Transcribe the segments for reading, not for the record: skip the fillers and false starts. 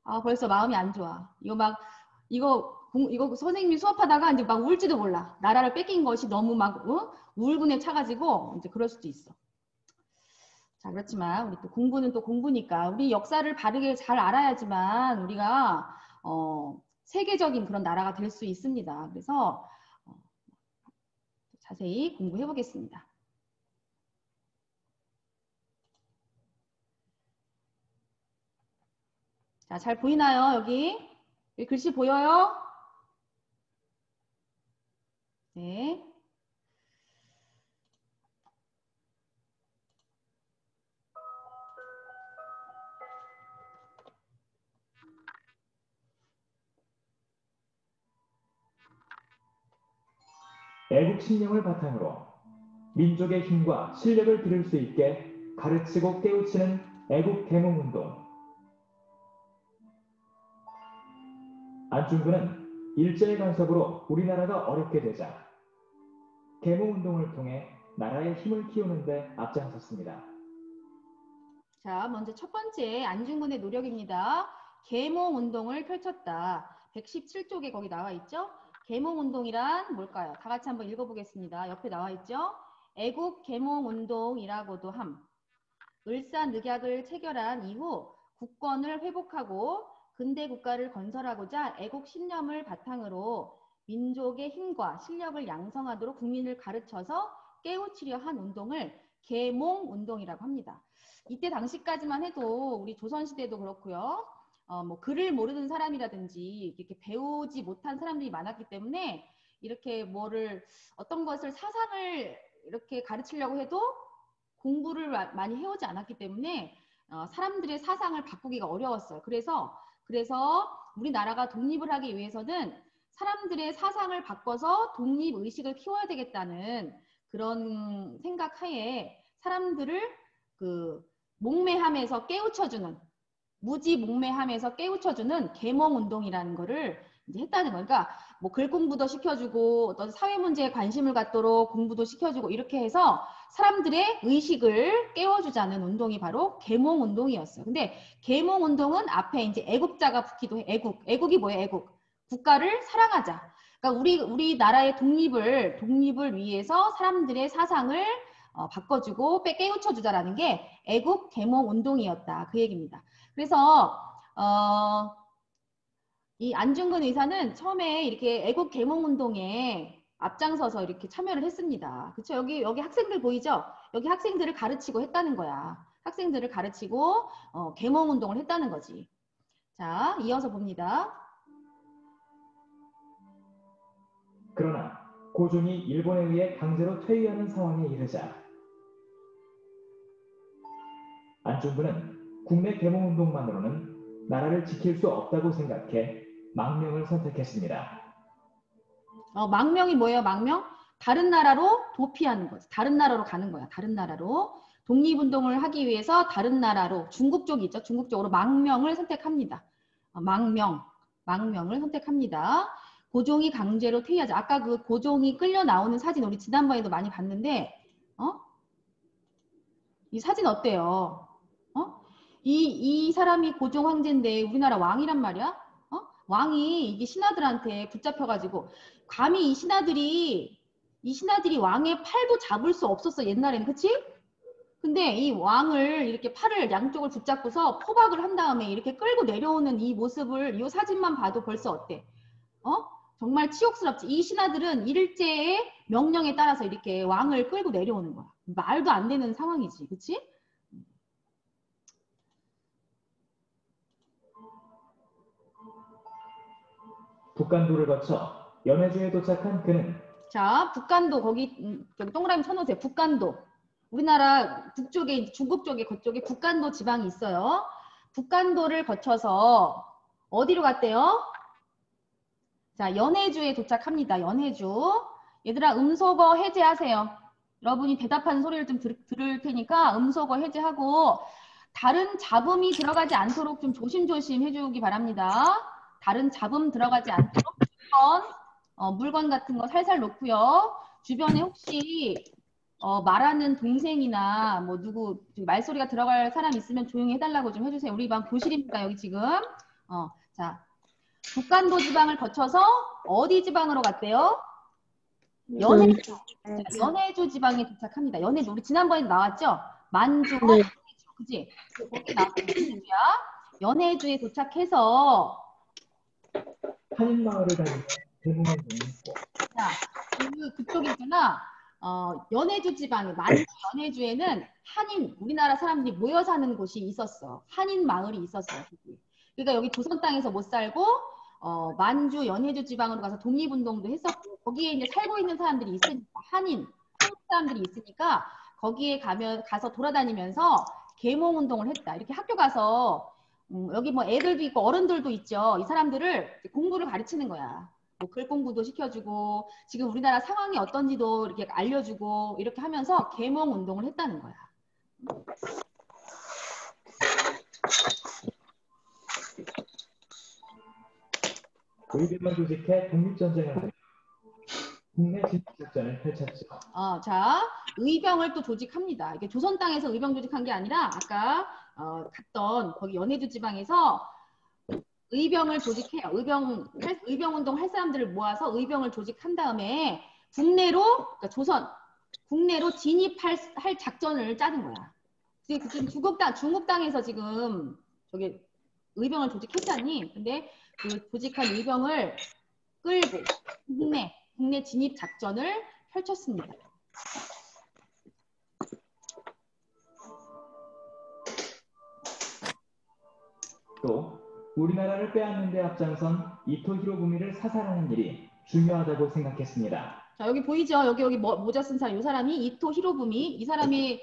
아, 벌써 마음이 안 좋아. 이거 선생님이 수업하다가 이제 막 울지도 몰라. 나라를 뺏긴 것이 너무 막, 우울분에 차가지고 이제 그럴 수도 있어. 자, 그렇지만 우리 또 공부는 또 공부니까 우리 역사를 바르게 잘 알아야지만 우리가, 세계적인 그런 나라가 될 수 있습니다. 그래서, 자세히 공부해 보겠습니다. 자, 잘 보이나요? 여기 글씨 보여요? 네. 애국 신념을 바탕으로 민족의 힘과 실력을 기를 수 있게 가르치고 깨우치는 애국 계몽운동. 안중근은 일제의 간섭으로 우리나라가 어렵게 되자 계몽운동을 통해 나라의 힘을 키우는 데 앞장섰습니다. 자, 먼저 첫 번째 안중근의 노력입니다. 계몽운동을 펼쳤다. 117쪽에 거기 나와 있죠? 계몽운동이란 뭘까요? 다 같이 한번 읽어보겠습니다. 옆에 나와 있죠? 애국 계몽운동이라고도 함. 을사늑약을 체결한 이후 국권을 회복하고 근대 국가를 건설하고자 애국 신념을 바탕으로 민족의 힘과 실력을 양성하도록 국민을 가르쳐서 깨우치려 한 운동을 계몽운동이라고 합니다. 이때 당시까지만 해도 우리 조선시대도 그렇고요. 뭐 글을 모르는 사람이라든지 이렇게 배우지 못한 사람들이 많았기 때문에 이렇게 어떤 것을 사상을 이렇게 가르치려고 해도 공부를 많이 해오지 않았기 때문에 사람들의 사상을 바꾸기가 어려웠어요. 그래서 우리나라가 독립을 하기 위해서는 사람들의 사상을 바꿔서 독립의식을 키워야 되겠다는 그런 생각하에 사람들을 목매함에서 깨우쳐주는, 무지목매함에서 깨우쳐주는 계몽운동이라는 거를 이제 했다는 거예요. 그러니까 뭐 글 공부도 시켜주고 어떤 사회 문제에 관심을 갖도록 공부도 시켜주고 이렇게 해서 사람들의 의식을 깨워주자는 운동이 바로 계몽운동이었어요. 근데 계몽운동은 앞에 이제 애국자가 붙기도 해. 애국이 뭐예요? 애국. 국가를 사랑하자. 그러니까 우리나라의 독립을 위해서 사람들의 사상을 바꿔주고 깨우쳐주자라는 게 애국 계몽운동이었다. 그 얘기입니다. 그래서 이 안중근 의사는 처음에 이렇게 애국 계몽운동에 앞장서서 이렇게 참여를 했습니다. 그렇죠? 여기 학생들 보이죠? 여기 학생들을 가르치고 했다는 거야. 학생들을 가르치고 계몽운동을 했다는 거지. 자, 이어서 봅니다. 그러나 고종이 일본에 의해 강제로 퇴위하는 상황에 이르자 안중근은 국내 계몽운동만으로는 나라를 지킬 수 없다고 생각해 망명을 선택했습니다. 망명이 뭐예요? 망명? 다른 나라로 도피하는 거지. 다른 나라로 가는 거야. 다른 나라로. 독립운동을 하기 위해서 다른 나라로, 중국 쪽이 있죠. 중국 쪽으로 망명을 선택합니다. 망명을 선택합니다. 고종이 강제로 퇴위하자. 아까 그 고종이 끌려 나오는 사진 우리 지난번에도 많이 봤는데, 이 사진 어때요? 이 사람이 고종 황제인데 우리나라 왕이란 말이야? 왕이 이게 신하들한테 붙잡혀가지고 감히 이 신하들이 왕의 팔도 잡을 수 없었어 옛날에는. 그치? 근데 이 왕을 이렇게 팔을 양쪽을 붙잡고서 포박을 한 다음에 이렇게 끌고 내려오는 이 모습을 이 사진만 봐도 벌써 어때? 정말 치욕스럽지. 이 신하들은 일제의 명령에 따라서 이렇게 왕을 끌고 내려오는 거야. 말도 안 되는 상황이지. 그치? 북간도를 거쳐 연해주에 도착한 그는 자, 북간도 거기 동그라미 쳐놓으세요. 북간도. 우리나라 북쪽에 중국 쪽에 그쪽에 북간도 지방이 있어요. 북간도를 거쳐서 어디로 갔대요? 자, 연해주에 도착합니다. 연해주. 얘들아 음소거 해제하세요. 여러분이 대답하는 소리를 좀 들을 테니까 음소거 해제하고 다른 잡음이 들어가지 않도록 좀 조심조심 해주기 바랍니다. 다른 잡음 들어가지 않도록 물건 같은 거 살살 놓고요. 주변에 혹시 말하는 동생이나 누구 말소리가 들어갈 사람 있으면 조용히 해달라고 좀 해주세요. 우리 방 교실입니다. 여기 지금 자, 북간도 지방을 거쳐서 어디 지방으로 갔대요? 연해주. 자, 연해주 지방에 도착합니다. 연해주. 우리 지난번에 나왔죠? 만주와 네. 연해주. 그지? 거기 나왔던 연해주야. 연해주에 도착해서 한인 마을을 다니며 대문운동을 했고 자, 그쪽에 있잖아. 연해주 지방에 만주 연해주에는 한인 우리나라 사람들이 모여 사는 곳이 있었어. 한인 마을이 있었어요. 그러니까 여기 조선 땅에서 못 살고 만주 연해주 지방으로 가서 독립운동도 했었고 거기에 이제 살고 있는 사람들이 있으니까 한국 사람들이 있으니까 거기에 가서 돌아다니면서 계몽운동을 했다. 이렇게 학교 가서 여기 뭐 애들도 있고 어른들도 있죠. 이 사람들을 공부를 가르치는 거야. 뭐 글 공부도 시켜주고 지금 우리나라 상황이 어떤지도 이렇게 알려주고 이렇게 하면서 계몽 운동을 했다는 거야. 의병을 조직해 독립전쟁을 하며 국내 진입작전을 펼쳤죠. 자, 의병을 또 조직합니다. 이게 조선 땅에서 의병 조직한 게 아니라 아까 갔던 거기 연해주 지방에서 의병을 조직해요. 의병 운동 할 사람들을 모아서 의병을 조직한 다음에 그러니까 국내로 진입할 작전을 짜는 거야. 지금 중국 땅에서 지금 저기 의병을 조직했잖니. 근데 그 조직한 의병을 끌고 국내 진입 작전을 펼쳤습니다. 또 우리나라를 빼앗는 데 앞장선 이토 히로부미를 사살하는 일이 중요하다고 생각했습니다. 자, 여기 보이죠? 여기 모자 쓴 사람, 이 사람이 이토 히로부미. 이 사람이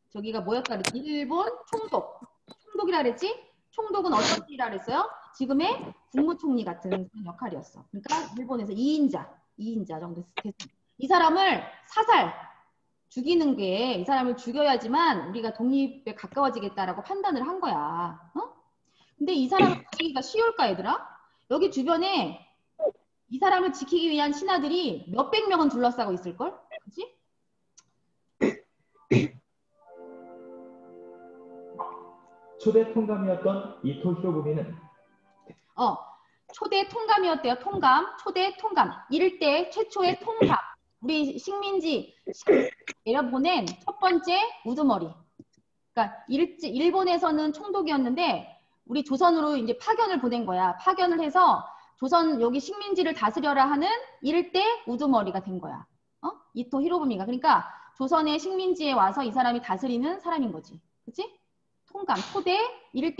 저기가 뭐였다 그랬지? 일본 총독. 총독이라 그랬지? 총독은 어떤 일이라 그랬어요? 지금의 국무총리 같은 그런 역할이었어. 그러니까 일본에서 2인자 정도 됐습니다. 이 사람을 죽이는 게 이 사람을 죽여야지만 우리가 독립에 가까워지겠다라고 판단을 한 거야. 근데 이 사람을 죽이기가 쉬울까 얘들아? 여기 주변에 이 사람을 지키기 위한 신하들이 몇백 명은 둘러싸고 있을걸? 그치? 초대 통감이었던 이토 히로부미는 초대 통감이었대요. 초대 통감. 일대 최초의 통감. 우리 식민지 내려보낸 첫 번째 우두머리. 그러니까 일본에서는 총독이었는데 우리 조선으로 이제 파견을 보낸 거야. 파견을 해서 조선 여기 식민지를 다스려라 하는 일대 우두머리가 된 거야. 이토 히로부미가. 그러니까 조선의 식민지에 와서 이 사람이 다스리는 사람인 거지. 그치? 통감,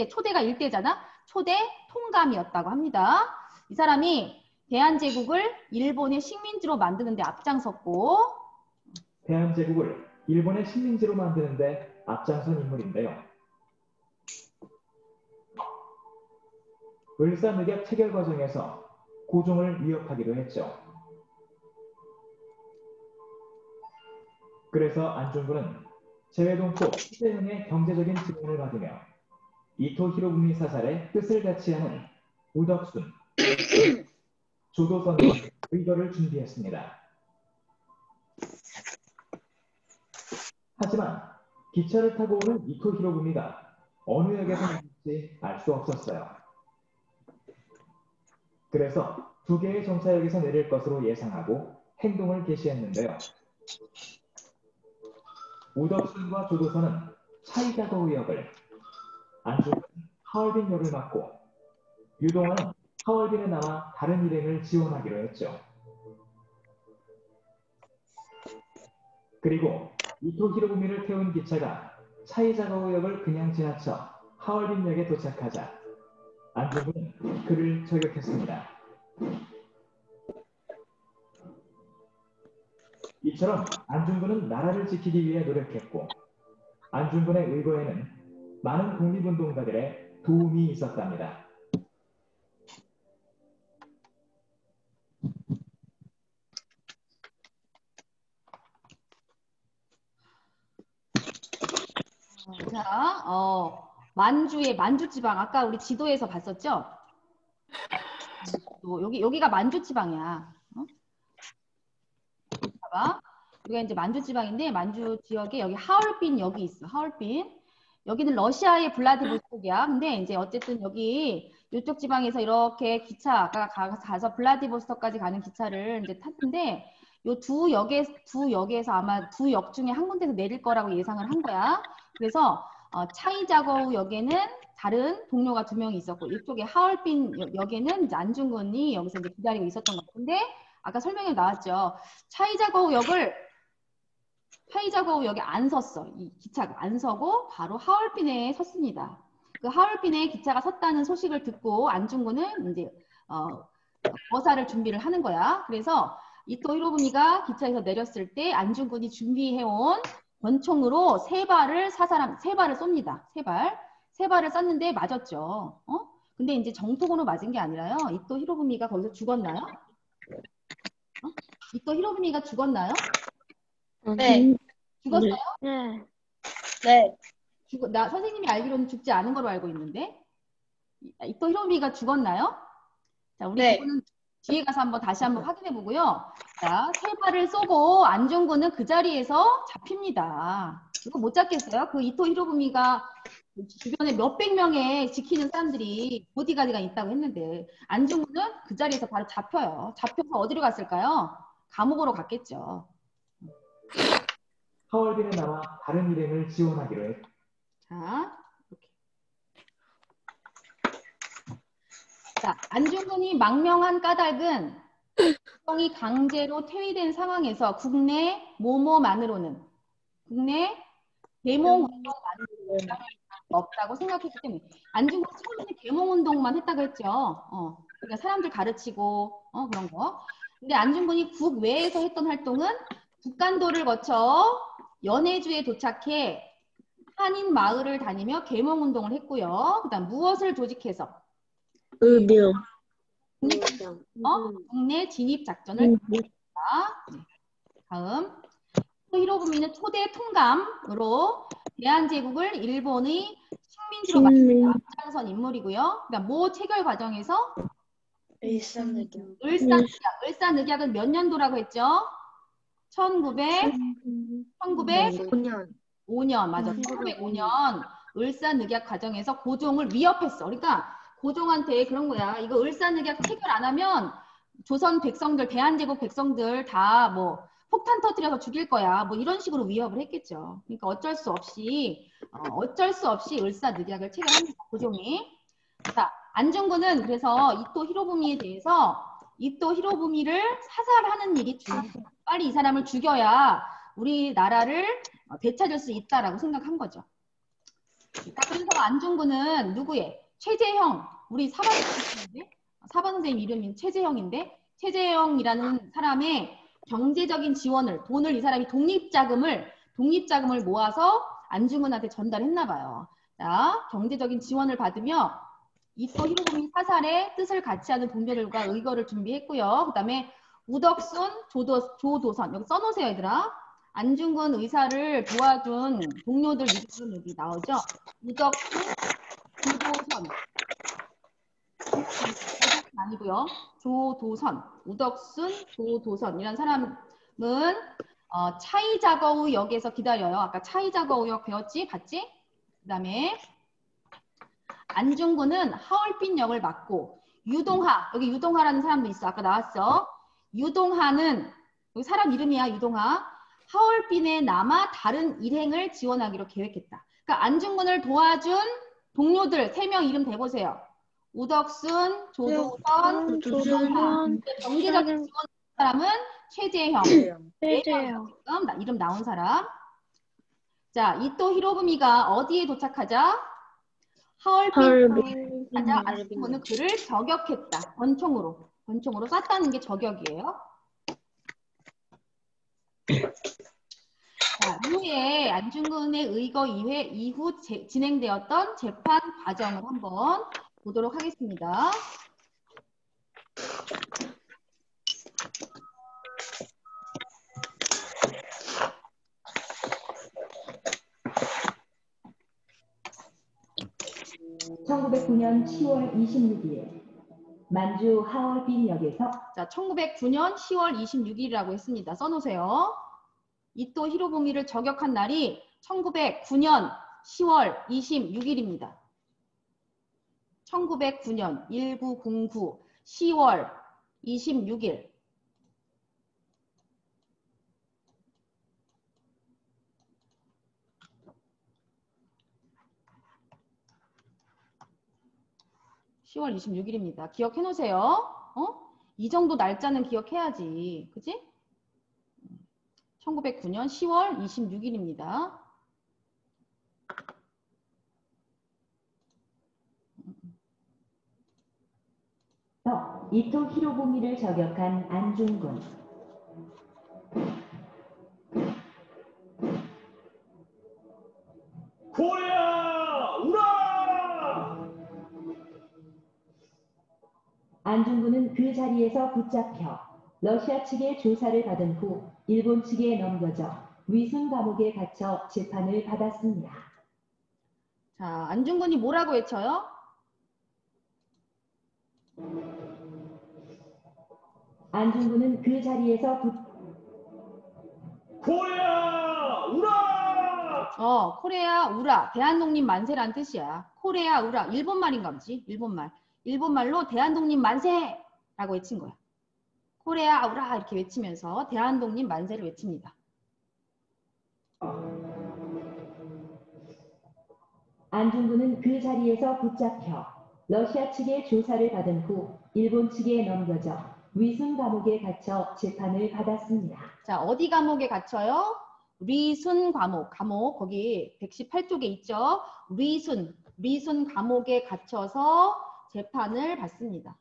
초대가 일대잖아. 초대 통감이었다고 합니다. 이 사람이 대한제국을 일본의 식민지로 만드는 데 앞장섰고 대한제국을 일본의 식민지로 만드는 데 앞장선 인물인데요. 을사늑약 체결 과정에서 고종을 위협하기도 했죠. 그래서 안중근은 재외동포 후대형의 경제적인 지원을 받으며 이토 히로부미 사살의 뜻을 같이 하는 우덕순, 조도선과 의거를 준비했습니다. 하지만 기차를 타고 오는 이토 히로부미가 어느 역에서 내릴지 알 수 없었어요. 그래서 두 개의 정차역에서 내릴 것으로 예상하고 행동을 개시했는데요. 우덕순과 조도선은 차이다거우역을, 안중근은 하얼빈역을 맡고 유동환은 하얼빈에 남아 다른 일행을 지원하기로 했죠. 그리고 이토 히로부미를 태운 기차가 차이다거우역을 그냥 지나쳐 하얼빈역에 도착하자 안중근은 그를 저격했습니다. 이처럼 안중근은 나라를 지키기 위해 노력했고 안중근의 의거에는 많은 독립운동가들의 도움이 있었답니다. 자, 만주 지방 아까 우리 지도에서 봤었죠? 여기가 만주 지방이야. 봐봐. 여기가 이제 만주 지방인데 만주 지역에 여기 하얼빈 역이 있어. 하얼빈. 여기는 러시아의 블라디보스톡이야. 근데 이제 어쨌든 여기 이쪽 지방에서 이렇게 기차가 가서 블라디보스톡까지 가는 기차를 이제 탔는데 요 두 역에서 아마 두 역 중에 한 군데서 내릴 거라고 예상을 한 거야. 그래서 차이자거우 역에는 다른 동료가 2명이 있었고 이쪽에 하얼빈 역에는 이제 안중근이 여기서 이제 기다리고 있었던 것 같은데 아까 설명에 나왔죠. 차이자거우 역에 안 섰어. 이 기차가 안 서고 바로 하얼빈에 섰습니다. 그 하얼빈에 기차가 섰다는 소식을 듣고 안중근은 이제 거사를 준비를 하는 거야. 그래서 이토 히로부미가 기차에서 내렸을 때 안중근이 준비해온 권총으로 세 발을 쏩니다. 세 발을 쐈는데 맞았죠. 근데 이제 정통으로 맞은 게 아니라요. 이토 히로부미가 거기서 죽었나요? 이토 히로부미가 죽었나요? 네. 죽었어요? 네. 네. 선생님이 알기로는 죽지 않은 걸로 알고 있는데 이토 히로부미가 죽었나요? 자, 우리 네. 그거는 뒤에 가서 다시 한번 확인해 보고요. 자, 세 발을 쏘고 안중근은 그 자리에서 잡힙니다. 이거 못 잡겠어요? 그 이토 히로부미가 주변에 몇백 명의 지키는 사람들이 보디가드가 있다고 했는데 안중근은 그 자리에서 바로 잡혀요. 잡혀서 어디로 갔을까요? 감옥으로 갔겠죠. 하얼빈에 나와 다른 일행을 지원하기로 했다. 자, 이렇게. 자, 안중근이 망명한 까닭은 국정이 강제로 퇴위된 상황에서 국내 모모만으로는 국내 계몽운동만으로는 없다고 생각했기 때문에 안중근 처음에 계몽운동만 했다고 했죠. 그러니까 사람들 가르치고 그런 거. 근데 안중근이 국외에서 했던 활동은 북간도를 거쳐 연해주에 도착해 한인 마을을 다니며 계몽운동을 했고요. 그다음 무엇을 조직해서 의병. 국내 진입 작전을 했습니다. 다음 히로부미는 초대 통감으로 대한제국을 일본의 식민지로 만든 앞장선 인물이고요. 그다음 모 체결 과정에서 을사늑약은 몇 년도라고 했죠? 1905년 맞아. 1905년 을사늑약 과정에서 고종을 위협했어. 그러니까 고종한테 그런 거야. 이거 을사늑약 체결 안 하면 조선 백성들, 대한제국 백성들 다 뭐 폭탄 터뜨려서 죽일 거야. 뭐 이런 식으로 위협을 했겠죠. 그러니까 어쩔 수 없이 을사늑약을 체결합니다. 고종이. 자, 안중근은 그래서 이토 히로부미에 대해서 이토 히로부미를 사살하는 일이 중요해요. 빨리 이 사람을 죽여야 우리나라를 되찾을 수 있다라고 생각한 거죠. 자, 그래서 안중근은 누구의? 최재형, 우리 사반 선생님 이름인 최재형인데 최재형이라는 사람의 경제적인 지원을, 돈을 이 사람이 독립자금을 모아서 안중근한테 전달했나 봐요. 자, 경제적인 지원을 받으며 이토 히로부미 사살의 뜻을 같이 하는 동료들과 의거를 준비했고요. 그 다음에 우덕순, 조도선 여기 써놓으세요, 얘들아. 안중근 의사를 도와준 동료들 이름은 여기 나오죠. 우덕순, 조도선 아니고요. 조도선, 우덕순, 조도선 이란 사람은 차이자거우 역에서 기다려요. 아까 차이자거우 역 배웠지? 봤지? 그 다음에 안중근은 하얼빈 역을 맡고 유동하, 여기 유동하라는 사람도 있어. 아까 나왔어. 유동하는 여기 사람 이름이야. 유동하. 하얼빈에 남아 다른 일행을 지원하기로 계획했다. 그러니까 안중근을 도와준 동료들 3명 이름 대보세요. 우덕순, 조도선, 유동하. 경제적인 지원 사람은 최재형. 지금 이름 나온 사람. 자, 이토 히로부미가 어디에 도착하자? 하얼빈 하자 안중근은 그를 저격했다. 권총으로 쐈다는 게 저격이에요. 자, 이후에 안중근의 의거 이후 진행되었던 재판 과정을 한번 보도록 하겠습니다. (1909년 10월 26일) 만주 하얼빈역에서 자, 1909년 10월 26일이라고 했습니다. 써놓으세요. 이토 히로부미를 저격한 날이 1909년 10월 26일입니다. 1909년 1909 10월 26일. (10월 26일입니다) 기억해 놓으세요. 이 정도 날짜는 기억해야지. 그치? 1909년 10월 26일입니다. 이토 히로부미를 저격한 안중근. 코리아 우라! 안중근은 그 자리에서 붙잡혀 러시아 측의 조사를 받은 후 일본 측에 넘겨져 위순 감옥에 갇혀 재판을 받았습니다. 자, 안중근이 뭐라고 외쳐요? 안중근은 그 자리에서 코리아 우라! 코레아 우라, 대한독립 만세란 뜻이야. 코레아 우라, 일본말인가 보지? 일본말. 일본말로 대한독립 만세라고 외친 거야. 코레아 우라 이렇게 외치면서 대한독립 만세를 외칩니다. 안중근은 그 자리에서 붙잡혀 러시아 측의 조사를 받은 후 일본 측에 넘겨져 위순 감옥에 갇혀 재판을 받았습니다. 자, 어디 감옥에 갇혀요? 리순 감옥, 거기 118쪽에 있죠. 리순 감옥에 갇혀서 재판을 받습니다.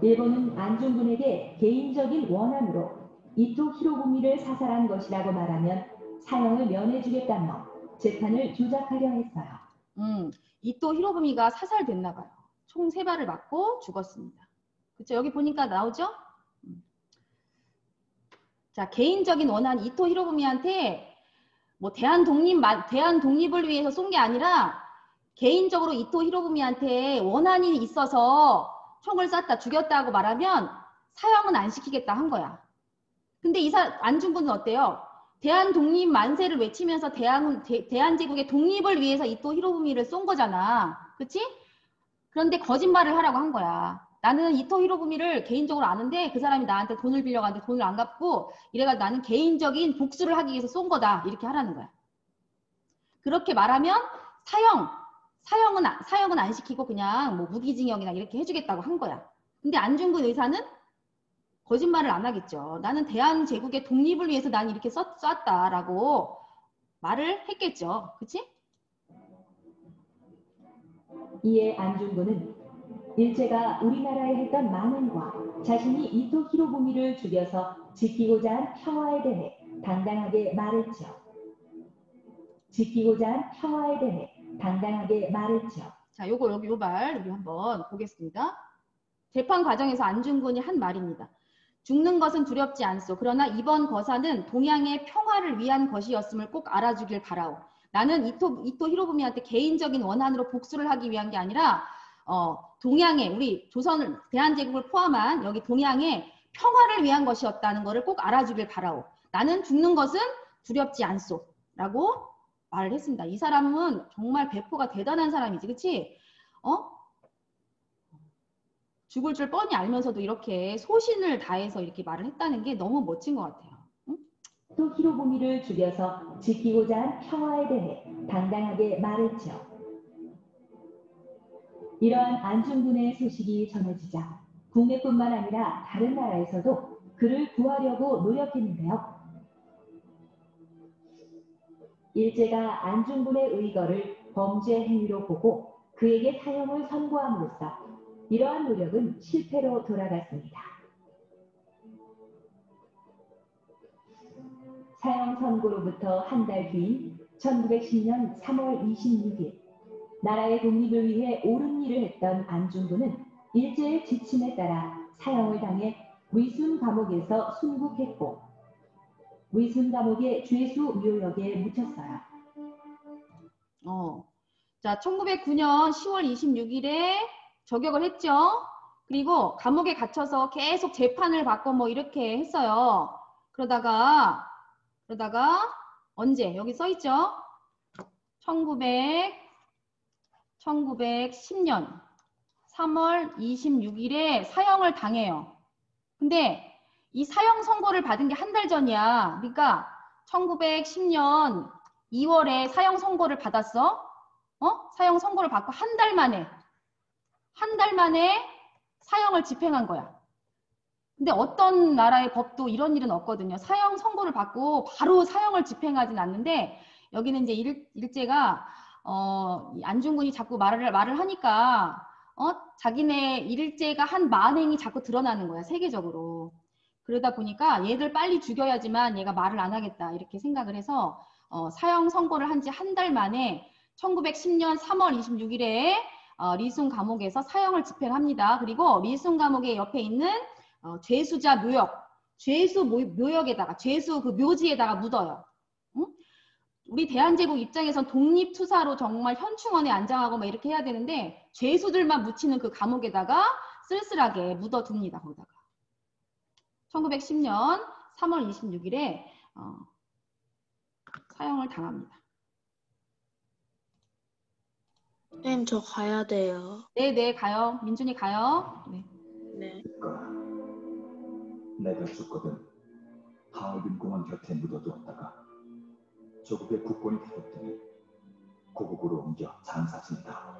일본은 안중근에게 개인적인 원한으로 이토 히로부미를 사살한 것이라고 말하면 사형을 면해주겠다며 재판을 조작하려 했어요. 이토 히로부미가 사살됐나 봐요. 총 3발을 맞고 죽었습니다. 그쵸? 여기 보니까 나오죠? 자, 개인적인 원한 이토 히로부미한테 뭐 대한 독립을 위해서 쏜 게 아니라 개인적으로 이토 히로부미한테 원한이 있어서 총을 쐈다, 죽였다고 말하면 사형은 안 시키겠다 한 거야. 근데 안중근은 어때요? 대한 독립 만세를 외치면서 대한제국의 독립을 위해서 이토 히로부미를 쏜 거잖아. 그치? 그런데 거짓말을 하라고 한 거야. 나는 이토 히로부미를 개인적으로 아는데 그 사람이 나한테 돈을 빌려가는데 돈을 안 갚고 이래가지고 나는 개인적인 복수를 하기 위해서 쏜 거다. 이렇게 하라는 거야. 그렇게 말하면 사형은 안 시키고 그냥 뭐 무기징역이나 이렇게 해주겠다고 한 거야. 근데 안중근 의사는 거짓말을 안 하겠죠. 나는 대한제국의 독립을 위해서 난 이렇게 쐈다라고 말을 했겠죠. 그치? 이에 안중근은 일제가 우리나라에 했던 만행과 자신이 이토 히로부미를 죽여서 지키고자 한 평화에 대해 당당하게 말했죠. 자, 요 말 우리 한번 보겠습니다. 재판 과정에서 안중근이 한 말입니다. 죽는 것은 두렵지 않소. 그러나 이번 거사는 동양의 평화를 위한 것이었음을 꼭 알아주길 바라오. 나는 이토 히로부미한테 개인적인 원한으로 복수를 하기 위한 게 아니라 동양의 우리 대한제국을 포함한 여기 동양의 평화를 위한 것이었다는 것을 꼭 알아주길 바라오. 나는 죽는 것은 두렵지 않소. 라고 말을 했습니다. 이 사람은 정말 배포가 대단한 사람이지. 그치? 죽을 줄 뻔히 알면서도 이렇게 소신을 다해서 이렇게 말을 했다는 게 너무 멋진 것 같아요. 응? 이토 히로부미를 죽여서 지키고자 한 평화에 대해 당당하게 말했죠. 이러한 안중근의 소식이 전해지자 국내뿐만 아니라 다른 나라에서도 그를 구하려고 노력했는데요. 일제가 안중근의 의거를 범죄 행위로 보고 그에게 사형을 선고함으로써 이러한 노력은 실패로 돌아갔습니다. 사형 선고로부터 한 달 뒤인 1910년 3월 26일 나라의 독립을 위해 옳은 일을 했던 안중근은 일제의 지침에 따라 사형을 당해 위순 감옥에서 순국했고 위순 감옥의 죄수 묘역에 묻혔어요. 자, 1909년 10월 26일에 저격을 했죠. 그리고 감옥에 갇혀서 계속 재판을 받고 뭐 이렇게 했어요. 그러다가 언제? 여기 써 있죠? 1910년 3월 26일에 사형을 당해요. 근데 이 사형 선고를 받은 게 한 달 전이야. 그러니까 1910년 2월에 사형 선고를 받았어. 사형 선고를 받고 한 달 만에 사형을 집행한 거야. 근데 어떤 나라의 법도 이런 일은 없거든요. 사형 선고를 받고 바로 사형을 집행하진 않는데 여기는 이제 일제가 안중근이 자꾸 말을 하니까 자기네 일제가 한 만행이 자꾸 드러나는 거야, 세계적으로. 그러다 보니까 얘들 빨리 죽여야지만 얘가 말을 안 하겠다 이렇게 생각을 해서 사형 선고를 한 지 한 달 만에 1910년 3월 26일에 리순 감옥에서 사형을 집행합니다. 그리고 리순 감옥의 옆에 있는 죄수자 묘역, 죄수 묘역에다가 죄수 그 묘지에다가 묻어요. 응? 우리 대한제국 입장에선 독립투사로 정말 현충원에 안장하고 막 이렇게 해야 되는데 죄수들만 묻히는 그 감옥에다가 쓸쓸하게 묻어둡니다. 거기다가 1910년 3월 26일에 사형을 당합니다. 선생님, 저 가야 돼요. 네, 가요. 민준이 가요. 네. 네. 내가 죽거든 하얼빈 공원 곁에 묻어두었다가 조국의 국권이 회복되니 고국으로 옮겨 장사 지낸다.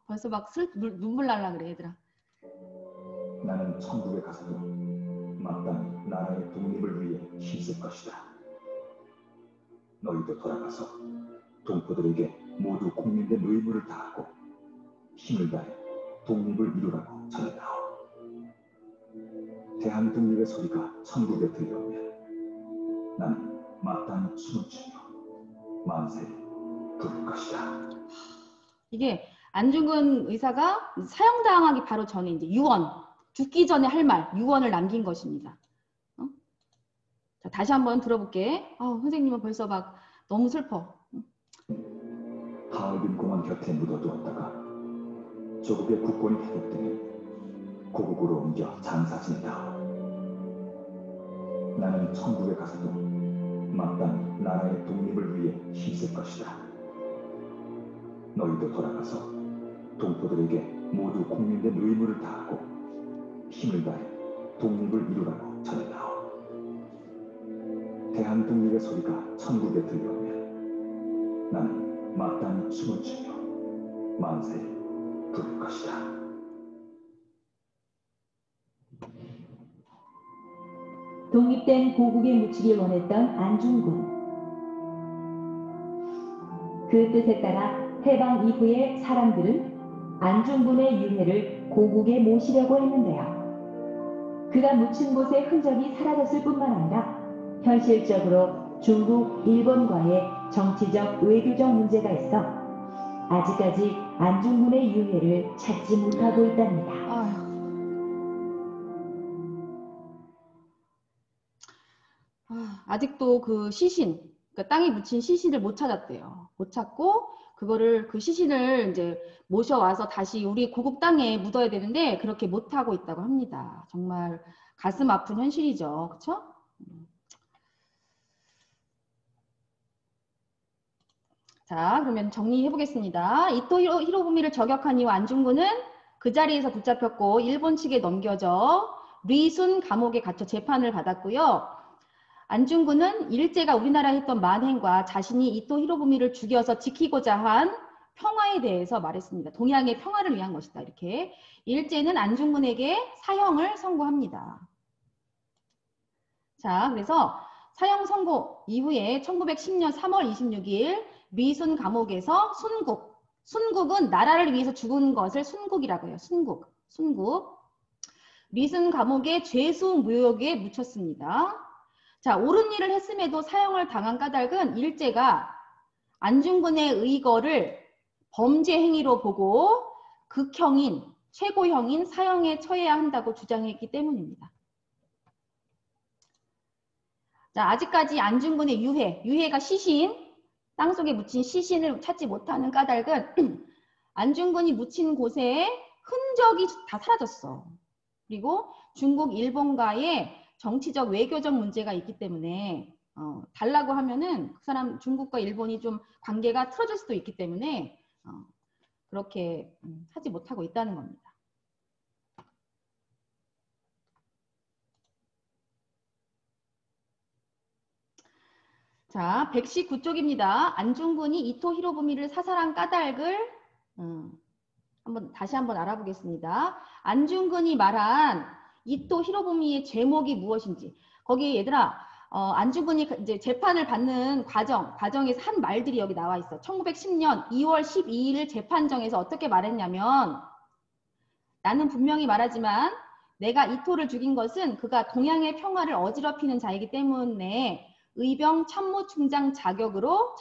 벌써 막 눈물 날라 그래, 얘들아. 나는 천국에 가서도 마땅히 나라의 독립을 위해 힘쓸 것이다. 너희도 돌아가서 동포들에게 모두 공민된 의무를 다하고 힘을 다해 독립을 이루라고 전해다오. 대한 독립의 소리가 천국에 들려오면 나는 마땅히 춤을 추며 만세를 부를 것이다. 이게 안중근 의사가 사형당하기 바로 전에 이제 유언, 죽기 전에 할 말, 유언을 남긴 것입니다. 자, 다시 한번 들어볼게. 선생님은 벌써 막 너무 슬퍼. 하얼빈 공원 곁에 묻어두었다가 조국의 국권이 회복되니 고국으로 옮겨 장사 지낸다. 나는 천국에 가서도 마땅히 나라의 독립을 위해 힘쓸 것이다. 너희도 돌아가서 동포들에게 모두 공민된 의무를 다하고 힘을 다해 독립을 이루라고 전해다오. 대한 독립의 소리가 천국에 들려오면 나는 마땅히 춤을 추며 만세를 부를 것이다. 독립된 고국에 묻히길 원했던 안중근. 그 뜻에 따라 해방 이후에 사람들은 안중근의 유해를 고국에 모시려고 했는데요. 그가 묻힌 곳의 흔적이 사라졌을 뿐만 아니라 현실적으로 중국, 일본과의 정치적, 외교적 문제가 있어 아직까지 안중근의 유해를 찾지 못하고 있답니다. 아직도 그 시신, 그러니까 땅에 묻힌 시신을 못 찾았대요. 못 찾고 그 시신을 이제 모셔와서 다시 우리 고국 땅에 묻어야 되는데 그렇게 못 하고 있다고 합니다. 정말 가슴 아픈 현실이죠, 그렇죠? 자, 그러면 정리해 보겠습니다. 이토 히로부미를 저격한 이후 안중근은 그 자리에서 붙잡혔고 일본 측에 넘겨져 리순 감옥에 갇혀 재판을 받았고요. 안중근은 일제가 우리나라에 했던 만행과 자신이 이토 히로부미를 죽여서 지키고자 한 평화에 대해서 말했습니다. 동양의 평화를 위한 것이다. 이렇게 일제는 안중근에게 사형을 선고합니다. 자, 그래서 사형 선고 이후에 1910년 3월 26일 리순 감옥에서 순국은 나라를 위해서 죽은 것을 순국이라고 해요. 순국. 리순 감옥의 죄수 묘역에 묻혔습니다. 자, 옳은 일을 했음에도 사형을 당한 까닭은 일제가 안중근의 의거를 범죄 행위로 보고 극형인, 최고형인 사형에 처해야 한다고 주장했기 때문입니다. 자, 아직까지 안중근의 유해가 시신, 땅속에 묻힌 시신을 찾지 못하는 까닭은 안중근이 묻힌 곳에 흔적이 다 사라졌어. 그리고 중국, 일본과의 정치적, 외교적 문제가 있기 때문에 달라고 하면은 그 사람 중국과 일본이 좀 관계가 틀어질 수도 있기 때문에 그렇게 하지 못하고 있다는 겁니다. 자, 119쪽입니다. 안중근이 이토 히로부미를 사살한 까닭을 다시 한번 알아보겠습니다. 안중근이 말한 이토 히로부미의 제목이 무엇인지. 거기 얘들아, 안중근이 이제 재판을 받는 과정에서 한 말들이 여기 나와 있어. 1910년 2월 12일 재판정에서 어떻게 말했냐면, 나는 분명히 말하지만 내가 이토를 죽인 것은 그가 동양의 평화를 어지럽히는 자이기 때문에 의병 참모중장 자격으로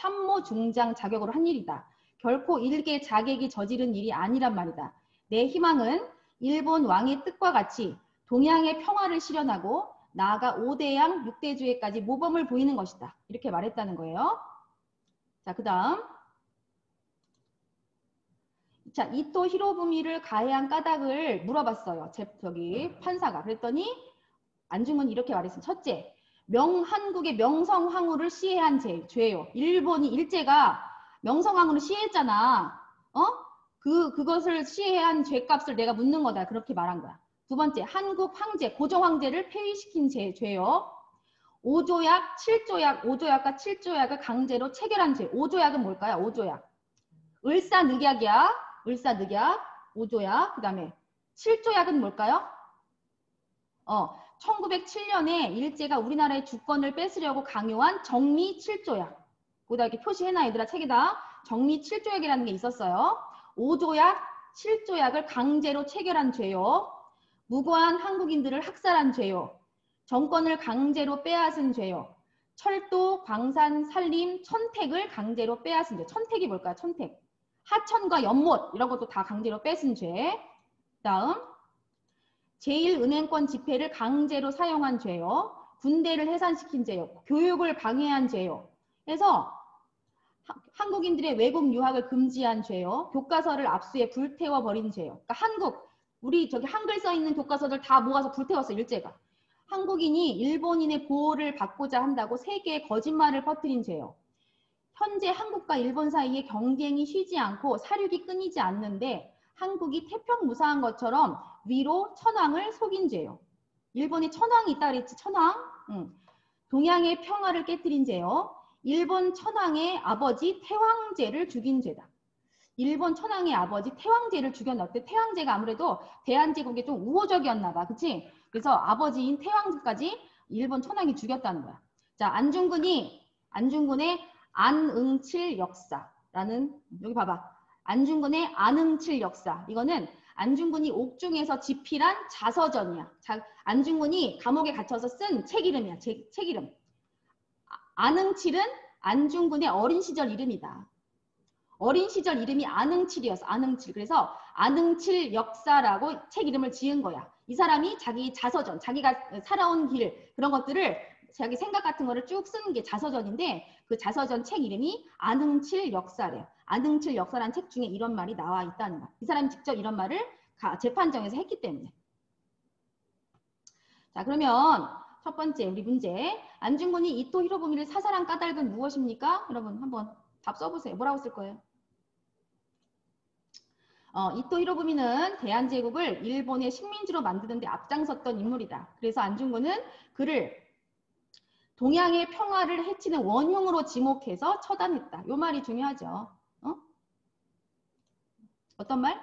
한 일이다. 결코 일개 자객이 저지른 일이 아니란 말이다. 내 희망은 일본 왕의 뜻과 같이 동양의 평화를 실현하고 나아가 5대양 6대주의까지 모범을 보이는 것이다. 이렇게 말했다는 거예요. 자, 그 다음. 자, 이토 히로부미를 가해한 까닭을 물어봤어요. 판사가. 그랬더니 안중근이 이렇게 말했습니다. 첫째, 한국의 명성황후를 시해한 죄요. 일본이 일제가 명성황후를 시해했잖아. 그것을 시해한 죄값을 내가 묻는 거다. 그렇게 말한 거야. 두 번째, 한국 황제, 고종 황제를 폐위시킨 죄요. 5조약과 7조약을 강제로 체결한 죄. 5조약은 뭘까요? 5조약. 을사늑약이야. 5조약. 그 다음에 7조약은 뭘까요? 1907년에 일제가 우리나라의 주권을 뺏으려고 강요한 정미 7조약. 거기다 이렇게 표시해놔, 얘들아, 책에다. 정미 7조약이라는 게 있었어요. 5조약, 7조약을 강제로 체결한 죄요. 무고한 한국인들을 학살한 죄요. 정권을 강제로 빼앗은 죄요. 철도, 광산, 산림, 천택을 강제로 빼앗은 죄. 천택이 뭘까요? 천택. 하천과 연못 이런 것도 다 강제로 뺏은 죄. 다음. 제1은행권 지폐를 강제로 사용한 죄요. 군대를 해산시킨 죄요. 교육을 방해한 죄요. 그래서 한국인들의 외국 유학을 금지한 죄요. 교과서를 압수해 불태워 버린 죄요. 그러니까 우리 한글 써 있는 교과서들 다 모아서 불태웠어, 일제가. 한국인이 일본인의 보호를 받고자 한다고 세계에 거짓말을 퍼뜨린 죄요. 현재 한국과 일본 사이에 경쟁이 쉬지 않고 사륙이 끊이지 않는데 한국이 태평무사한 것처럼 위로 천황을 속인 죄요. 일본에 천황이 있다 그랬지, 천황. 동양의 평화를 깨뜨린 죄요. 일본 천황의 아버지 태왕제를 죽인 죄다. 일본 천황의 아버지 태왕제를 죽였는데 태왕제가 아무래도 대한제국에 좀 우호적이었나 봐. 그치? 그래서 아버지인 태왕제까지 일본 천황이 죽였다는 거야. 자, 안중근의 안응칠 역사라는, 여기 봐봐. 안중근의 안응칠 역사. 이거는 안중근이 옥중에서 집필한 자서전이야. 안중근이 감옥에 갇혀서 쓴 책 이름이야. 책 이름. 안응칠은 안중근의 어린 시절 이름이다. 어린 시절 이름이 안응칠이었어. 안응칠. 그래서 안응칠 역사라고 책 이름을 지은 거야. 이 사람이 자기 자서전, 자기가 살아온 길, 그런 것들을 자기 생각 같은 거를 쭉 쓰는 게 자서전인데 그 자서전 책 이름이 안응칠 역사래요. 안응칠 역사라는 책 중에 이런 말이 나와 있다는 거야. 이 사람이 직접 이런 말을 재판정에서 했기 때문에. 자, 그러면 첫 번째 우리 문제. 안중근이 이토 히로부미를 사살한 까닭은 무엇입니까? 여러분 한번 답 써보세요. 뭐라고 쓸 거예요? 이토 히로부미는 대한제국을 일본의 식민지로 만드는 데 앞장섰던 인물이다. 그래서 안중근은 그를 동양의 평화를 해치는 원흉으로 지목해서 처단했다. 이 말이 중요하죠. 어떤 말?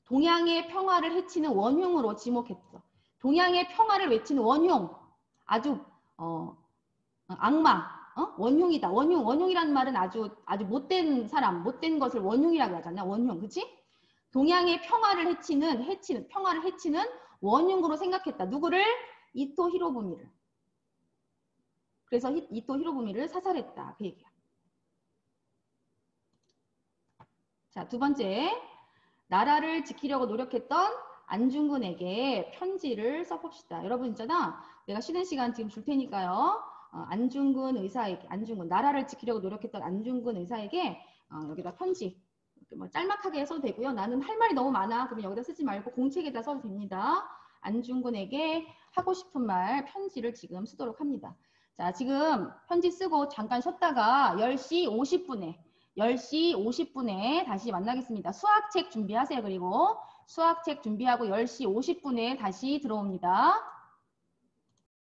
동양의 평화를 해치는 원흉으로 지목했어. 동양의 평화를 외치는 원흉. 아주 악마. 원흉이다. 원흉이라는 말은 아주 못된 사람, 못된 것을 원흉이라고 하잖아. 원흉. 그치? 동양의 평화를 해치는 원흉으로 생각했다. 누구를? 이토 히로부미를. 그래서 이토 히로부미를 사살했다. 그 얘기야. 자, 두 번째. 나라를 지키려고 노력했던 안중근에게 편지를 써봅시다. 여러분 있잖아. 내가 쉬는 시간 지금 줄 테니까요. 안중근 의사에게, 나라를 지키려고 노력했던 안중근 의사에게 여기다 편지 뭐 짤막하게 써도 되고요. 나는 할 말이 너무 많아. 그러면 여기다 쓰지 말고 공책에다 써도 됩니다. 안중근에게 하고 싶은 말 편지를 지금 쓰도록 합니다. 자, 지금 편지 쓰고 잠깐 쉬었다가 10시 50분에 다시 만나겠습니다. 수학책 준비하세요. 그리고 수학책 준비하고 10시 50분에 다시 들어옵니다.